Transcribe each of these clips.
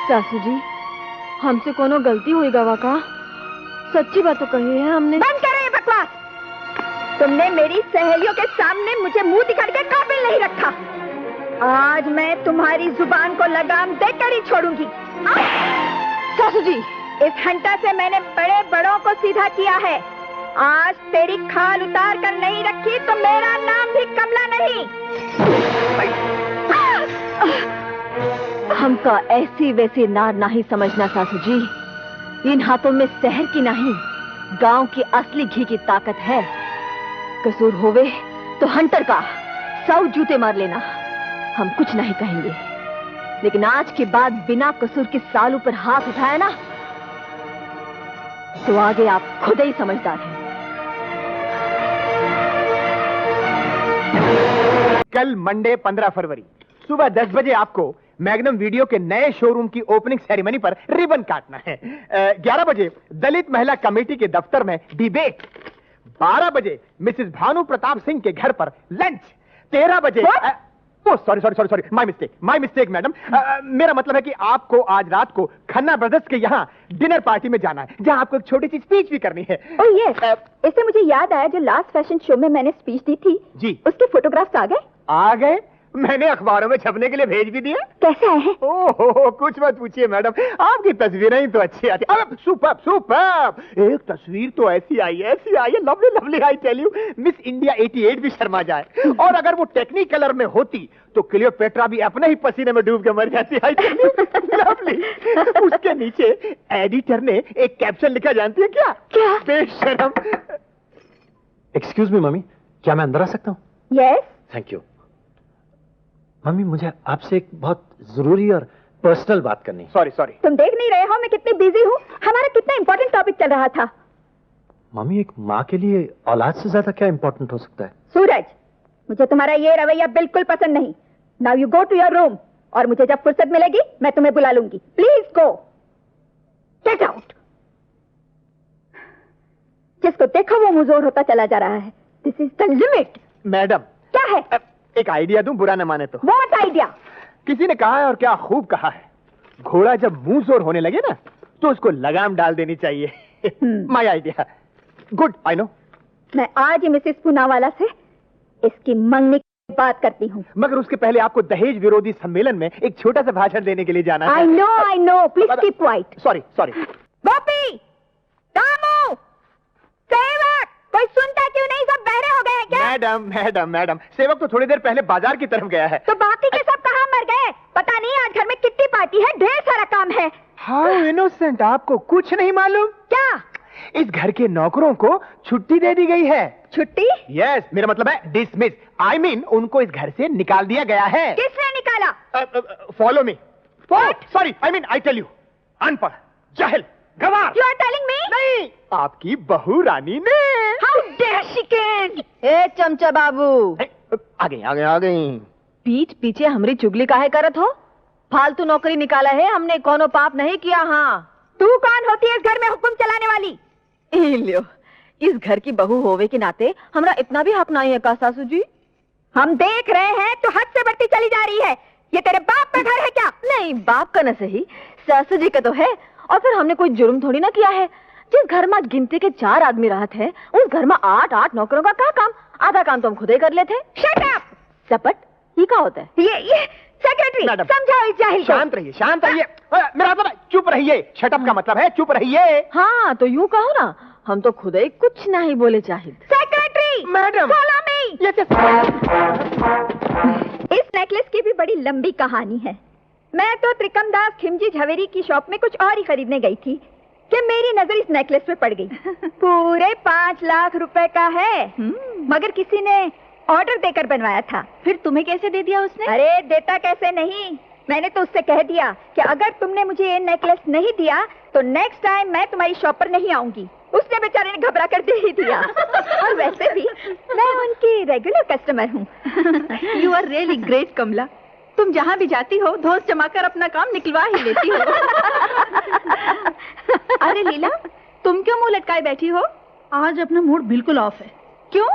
सासू जी, हमसे कोनो गलती हुई गवा का? सच्ची बात तो कही है हमने। बंद करो ये बकवास। तुमने मेरी सहेलियों के सामने मुझे मुंह दिखाने के काबिल नहीं रखा। आज मैं तुम्हारी जुबान को लगाम देकर ही छोड़ूंगी। सासू जी, इस घंटा से मैंने बड़े बड़ों को सीधा किया है। आज तेरी खाल उतार कर नहीं रखी तो मेरा नाम भी कमला नहीं। हमका ऐसी वैसी नार नहीं समझना सासू जी। इन हाथों में शहर की नहीं, गांव की असली घी की ताकत है। कसूर होवे तो हंटर का 100 जूते मार लेना, हम कुछ नहीं कहेंगे। लेकिन आज के बाद बिना कसूर की सालू पर हाथ उठाया ना, तो आगे आप खुद ही समझदार हैं। कल मंडे 15 फरवरी सुबह 10 बजे आपको मैग्नम वीडियो के नए शोरूम की ओपनिंग सेरेमनी पर रिबन काटना है। 11 बजे दलित महिला कमेटी के दफ्तर में डिबेट। 12 बजे मिसेस भानु प्रताप सिंह के घर पर लंच। 13 बजे सॉरी माय मिस्टेक मैडम। मेरा मतलब है कि आपको आज रात को खन्ना ब्रदर्स के यहाँ डिनर पार्टी में जाना है, जहाँ आपको एक छोटी सी स्पीच भी करनी है। ओह यस, इससे मुझे याद आया, जो लास्ट फैशन शो में मैंने स्पीच दी थी जी, उसके फोटोग्राफ्स आ गए? मैंने अखबारों में छपने के लिए भेज भी दिया। कैसे आए हैं? ओहो, कुछ मत पूछिए मैडम, आपकी तस्वीरें ही तो अच्छी आती। अब सुपर्ब, एक तस्वीर तो ऐसी आई है, lovely lovely, I tell you, miss India 88 भी शर्मा जाए। और अगर वो टेक्निकलर में होती तो क्लियोपेट्रा भी अपने ही पसीने में डूब के मर जाती। I tell you, lovely. उसके नीचे एडिटर ने एक कैप्शन लिखा, जानती है क्या? बेशरम। एक्सक्यूज मी मम्मी, क्या मैं अंदर आ सकता हूँ? यस। Thank you. मम्मी, मुझे आपसे एक बहुत जरूरी और पर्सनल बात करनी है। सॉरी। तुम देख नहीं रहे हो मैं कितनी बिजी हूँ? हमारा कितना इंपॉर्टेंट टॉपिक चल रहा था। मम्मी, एक माँ के लिए औलाद से ज्यादा क्या इंपॉर्टेंट हो सकता है? सूरज, मुझे तुम्हारा ये रवैया बिल्कुल पसंद नहीं। Now you go to your room, और मुझे जब फुर्सत मिलेगी मैं तुम्हें बुला लूंगी। Please go, get out. जिसको देखो वो मुंहजोर होता चला जा रहा है। This is the limit. Madam, क्या है? एक आइडिया दूं, बुरा न माने तो। What idea? किसी ने कहा है, और क्या खूब कहा है, घोड़ा जब मुंह जोर होने लगे ना तो उसको लगाम डाल देनी चाहिए। My idea. Good, I know. मैं आज ही मिसेस पूनावाला से इसकी मंगनी की बात करती हूँ। मगर उसके पहले आपको दहेज विरोधी सम्मेलन में एक छोटा सा भाषण देने के लिए जाना है। I know, please keep quiet. Sorry. Gopi, Camus, सेवक, कोई सुनता क्यों नहीं? सब बहरे हो गए हैं क्या? मैडम, सेवक तो थोड़ी देर पहले बाजार की तरफ गया है। तो बाकी के सब कहाँ मर गए? पता नहीं, आज घर में किट्टी पार्टी है, ढेर सारा काम है। हाउ इनोसेंट, आपको कुछ नहीं मालूम? क्या? इस घर के नौकरों को छुट्टी दे दी गई है। छुट्टी? यस, मेरा मतलब है डिसमिस। आई मीन उनको इस घर से निकाल दिया गया है। किसने निकाला? Follow me. What? Sorry, I mean I tell you, अनपढ़, जाहिल, गवार। You are telling me? नहीं, आपकी बहू रानी ने। How dare she can? ए चमचा बाबू, आ गई। पीठ पीछे हमरी चुगली काहे करत हो? फालतू नौकरी निकाला है हमने, कोनो पाप नहीं किया। हाँ, तू कौन होती है इस घर में हुक्म चलाने वाली? लो, इस घर की बहू होवे के नाते हमरा इतना भी हक नहीं है का सासू जी? हम देख रहे हैं तो हद से बढ़ती चली जा रही है। ये तेरे बाप का घर है क्या? नहीं, बाप का न सही, सासू जी का तो है। और फिर हमने कोई जुर्म थोड़ी ना किया है। जिस घर में गिनती के 4 आदमी रहत है, उस घर में 8 नौकरों का क्या काम? आधा काम तो हम खुद ही कर लेते। Shut up! चपट, ये क्या होता है? ये सेक्रेटरी, समझाओ इस जाहिल को। शांत रहिए। मेरा मतलब चुप रहिए। शटअप का मतलब है चुप रहिए। हाँ, तो यूं कहो ना, हम तो खुद ही कुछ नहीं बोले चाहिए। Secretary, madam, follow me. इस नेकलेस की भी बड़ी लंबी कहानी है। मैं तो त्रिकमदास खिमजी झवेरी की शॉप में कुछ और ही खरीदने गई थी कि मेरी नजर इस नेकलेस पे पड़ गई। पूरे 5 लाख रुपए का है, मगर किसी ने ऑर्डर देकर बनवाया था। फिर तुम्हें कैसे दे दिया उसने? अरे देता कैसे नहीं, मैंने तो उससे कह दिया कि अगर तुमने मुझे ये नेकलेस नहीं दिया तो नेक्स्ट टाइम मैं तुम्हारी शॉप पर नहीं आऊंगी। उसने बेचारे ने घबरा कर दे ही दिया। और वैसे भी मैं उनकी रेगुलर कस्टमर हूँ। यू आर रियली ग्रेट कमला, तुम जहाँ भी जाती हो धोस जमाकर अपना काम निकलवा ही लेती हो। अरे लीला, तुम क्यों मुंह लटकाए बैठी हो? आज अपना मूड बिल्कुल ऑफ है। क्यों?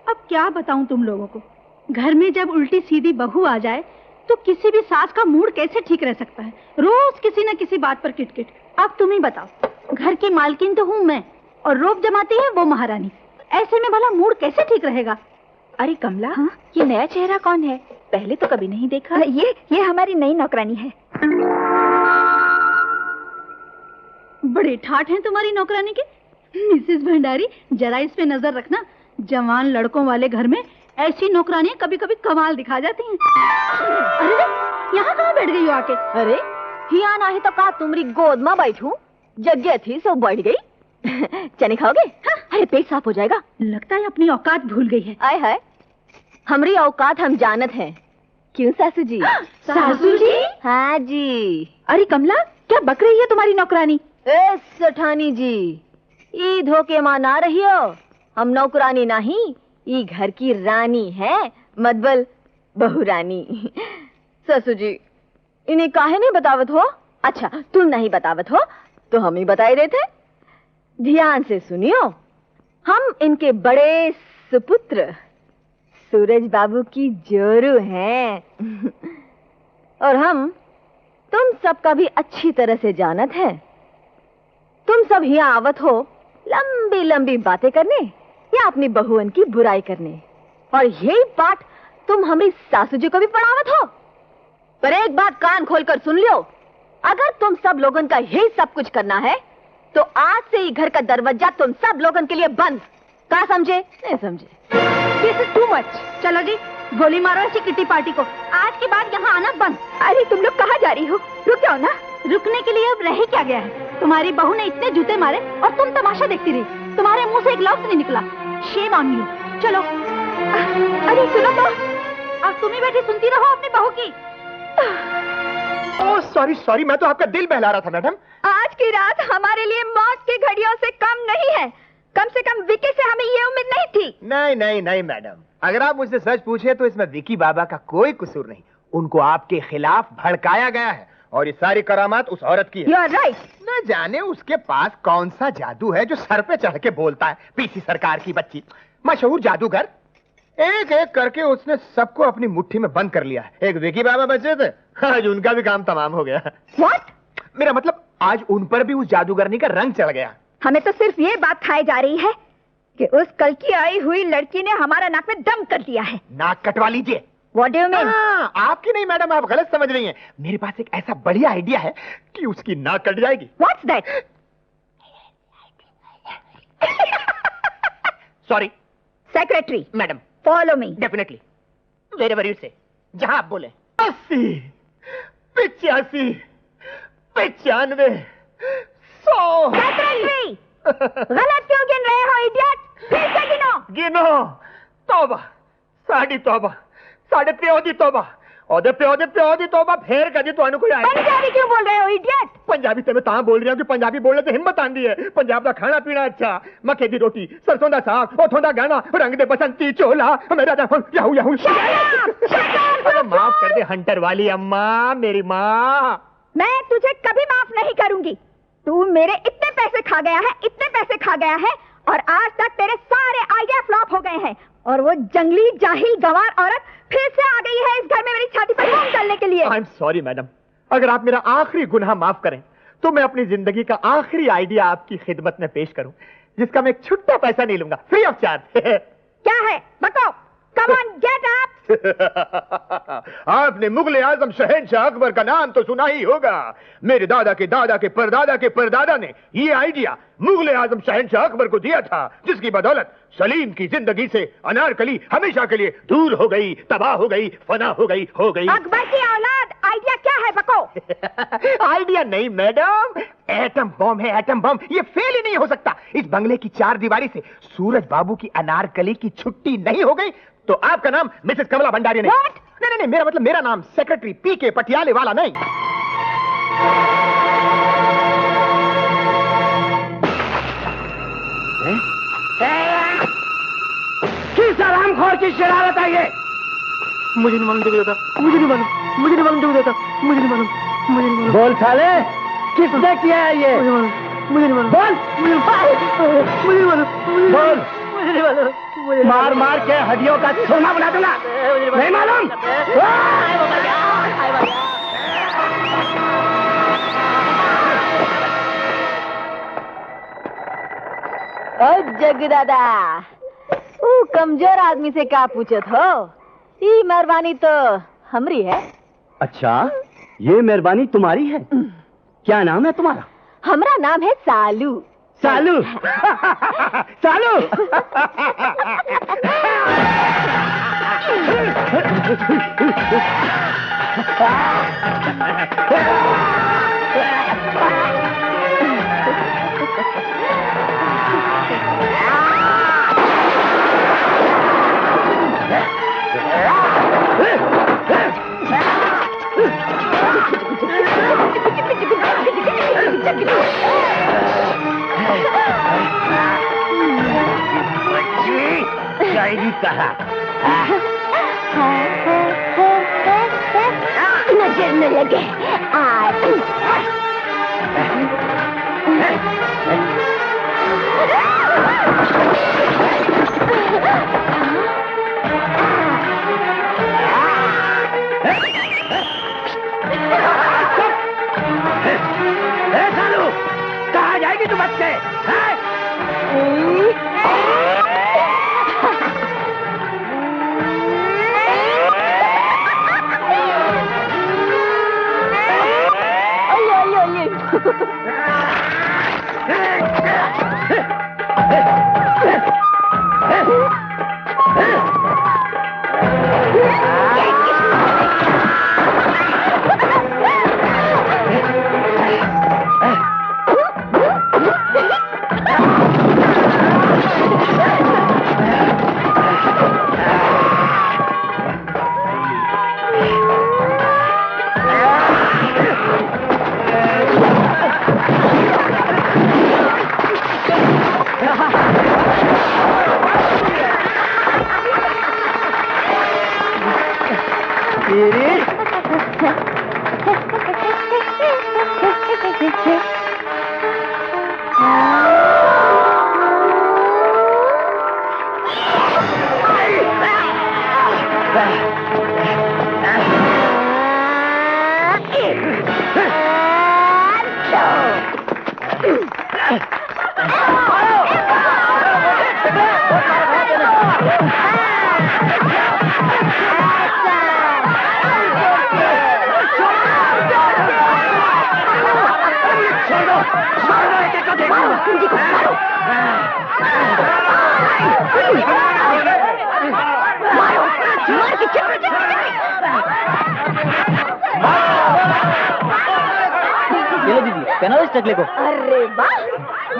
अब क्या बताऊं तुम लोगों को, घर में जब उल्टी सीधी बहू आ जाए तो किसी भी सास का मूड कैसे ठीक रह सकता है? रोज किसी न किसी बात पर किटकिट। अब तुम ही बताओ, घर की मालकिन तो हूँ मैं और रोब जमाती है वो महारानी। ऐसे में भला मूड कैसे ठीक रहेगा? अरे कमला, हाँ? ये नया चेहरा कौन है? पहले तो कभी नहीं देखा। ये हमारी नई नौकरानी है। बड़े ठाठ हैं तुम्हारी नौकरानी के। मिसेस भंडारी, जरा इस पे नजर रखना। जवान लड़कों वाले घर में ऐसी नौकरानियां कभी कभी कमाल दिखा जाती हैं। अरे यहाँ कहाँ बैठ गई हो आके? अरे हिया ना ही तो कहा तुम्हारी गोद में बैठूं, जगह थी सो बढ़ गई। चने खाओगे? हाँ? अरे पेट साफ हो जाएगा। लगता है अपनी औकात भूल गई है। आए हाय, हमारी औकात हम जानत हैं। क्यों सासू जी? सासू जी? हाँ जी। अरे कमला, क्या बक रही है तुम्हारी नौकरानी? ए सेठानी जी, ई धोखे मां ना रही हो। हम नौकरानी नहीं, ई घर की रानी है, मतलब बहू रानी। ससु जी, इन्हें काहे नहीं बतावत हो? अच्छा, तुम नहीं बतावत हो तो हम ही बताए देते। ध्यान से सुनियो, हम इनके बड़े सुपुत्र सूरज बाबू की जोरू हैं। और हम तुम सबका भी अच्छी तरह से जानत है। तुम सब यहाँ आवत हो लंबी लंबी बातें करने या अपनी बहुअन की बुराई करने, और यही पाठ तुम हमारी सासू जी को भी पढ़ावत हो। पर एक बात कान खोलकर सुन लियो, अगर तुम सब लोगन का यही सब कुछ करना है तो आज से ही घर का दरवाजा तुम सब लोगन के लिए बंद। क्या समझे? नहीं समझे? This is too much। चलो जी, गोली मारो ऐसी किट्टी पार्टी को। आज के बाद यहाँ आना बंद। अरे तुम लोग कहाँ जा रही हो? रुक जाओ ना। रुकने के लिए अब रह क्या गया है? तुम्हारी बहू ने इतने जूते मारे और तुम तमाशा देखती रही। तुम्हारे मुंह से एक लफ्ज नहीं निकला। Shame on you. चलो। अरे सुनो तो। अब तुम ही बैठी सुनती रहो अपनी बहू की। ओह सॉरी, मैं तो आपका दिल बहला रहा था मैडम। आज की रात हमारे लिए मौत की घड़ियों से कम नहीं है। कम से कम विकी से हमें ये उम्मीद नहीं थी। नहीं मैडम, अगर आप मुझसे सच पूछे तो इसमें विकी बाबा का कोई कसूर नहीं। उनको आपके खिलाफ भड़काया गया है और ये सारी करामात उस औरत की है। You are right। न जाने उसके पास कौन सा जादू है जो सर पे चढ़ के बोलता है। पीसी सरकार की बच्ची, मशहूर जादूगर। एक एक करके उसने सबको अपनी मुट्ठी में बंद कर लिया है। एक विकी बाबा बचे थे, आज उनका भी काम तमाम हो गया। What? मेरा मतलब आज उन पर भी उस जादूगरनी का रंग चढ़ गया। हमें तो सिर्फ ये बात खाई जा रही है कि उस कल की आई हुई लड़की ने हमारा नाक में दम कर दिया है। नाक कटवा लीजिए। What do you mean? आपकी नहीं मैडम, आप गलत समझ रही हैं। मेरे पास एक ऐसा बढ़िया आइडिया है कि उसकी नाक कट जाएगी। What's that? Sorry Secretary, madam. follow me. Definitely, wherever you से, जहां आप बोले। 80, 85, 95, 100। Secretary, गलत क्यों गिन रहे हो इडियट? फिर से गिनो। गिनो। तौबा, साड़ी तौबा, साढ़े प्योदी तौबा, ओदे प्योदी तौबा, फेर कदी तो कोई आए। पंजाबी क्यों बोल रहे हो इडियट? पंजाबी ते मैं तां बोल रहा हूं कि पंजाबी बोलने से हिम्मत आंदी है। पंजाब का खाना पीना अच्छा, मक्के दी रोटी, सरसों दा साग, ओथों दा गाना, रंग दे बसंती चोला, मेरा याहू। अरे माफ कर दे हंटर वाली अम्मा, मेरी माँ। मैं तुझे कभी माफ नहीं करूंगी। तू मेरे इतने पैसे खा गया है और आज तक तेरे सारे आइडिया फ्लॉप हो गए हैं। और वो जंगली जाहिल गंवार औरत फिर से आ गई है इस घर में मेरी छाती पर घूम डालने के लिए। आई एम सॉरी मैडम, अगर आप मेरा आखिरी गुनाह माफ करें तो मैं अपनी जिंदगी का आखिरी आइडिया आपकी खिदमत में पेश करूं, जिसका मैं एक छुट्टा पैसा नहीं लूंगा, फ्री ऑफ चार्ज। क्या है बताओ? Come on get up. आपने मुगल आजम शहंशाह अकबर का नाम तो सुना ही होगा। मेरे दादा के परदादा ने ये आइडिया मुगल आजम शहंशाह अकबर को दिया था, जिसकी बदौलत सलीम की जिंदगी से अनारकली हमेशा के लिए दूर हो गई, तबाह हो गई, फना हो गई। अकबर की औलाद, आइडिया क्या है बको? आइडिया नहीं मैडम, एटम बम है, एटम बम। ये फेल ही नहीं हो सकता। इस बंगले की चार दीवारी से सूरज बाबू की अनारकली की छुट्टी नहीं हो गई तो आपका नाम मिसेस कमला भंडारी नहीं। नहीं, मेरा मतलब मेरा नाम सेक्रेटरी पीके पटियाले वाला नहीं। किस हरामखोर की शरारत है ये? मुझे नहीं मालूम देता, मुझे नहीं मालूम। बोल साले, किसने किया है ये? मुझे नहीं मालूम। बोल। मार के हड्डियों का सोना बना दूंगा। नहीं मालूम? ओ जग दादा, वो कमजोर आदमी से क्या पूछत हो? ये मेहरबानी तो हमरी है। अच्छा, ये मेहरबानी तुम्हारी है? क्या नाम है तुम्हारा? हमारा नाम है सालू। सालू। सालू। शायरी कहा। नजर न लगे। सालू, कहाँ जाएगी तू बच्चे? दीदी पहनाओ इस टकले को। अरे वाह,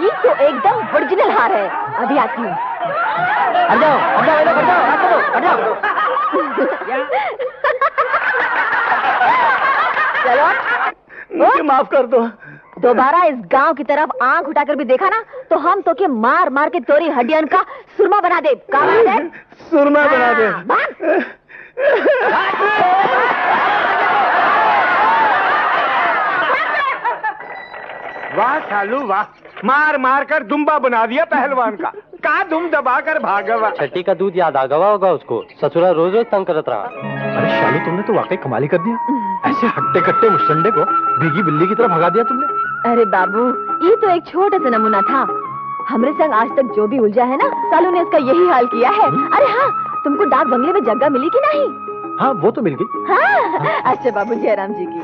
ये तो एकदम ओरिजिनल हार है। अभी आती हूँ। हट जाओ, हट जाओ, हट जाओ, हट जाओ। चलो, मुझे माफ कर दो। दोबारा इस गांव की तरफ आंख उठाकर भी देखा ना तो हम तो के मार मार के तोरी हड्डियन का सुरमा बना दे। का बना दे? सुरमा बना दे। वाह सालू वाह, मार मार कर दुम्बा बना दिया पहलवान का। दुम दबा कर भागवा। छठी का दूध याद आ गवा होगा उसको। ससुरा रोज रोज तंग करत रहा। अरे शालू, तुमने तो वाकई कमाल ही कर दिया। ऐसे हट्टे कट्टे मुस्टंडे को भीगी बिल्ली की तरह भगा दिया तुमने। अरे बाबू, ये तो एक छोटा सा नमूना था। हमरे संग आज तक जो भी उलझा है ना, सालू ने इसका यही हाल किया है। अरे हाँ, तुमको डाक बंगले में जगह मिली कि नहीं? हाँ, वो तो मिल गई। हाँ, अच्छा बाबू जयराम जी की।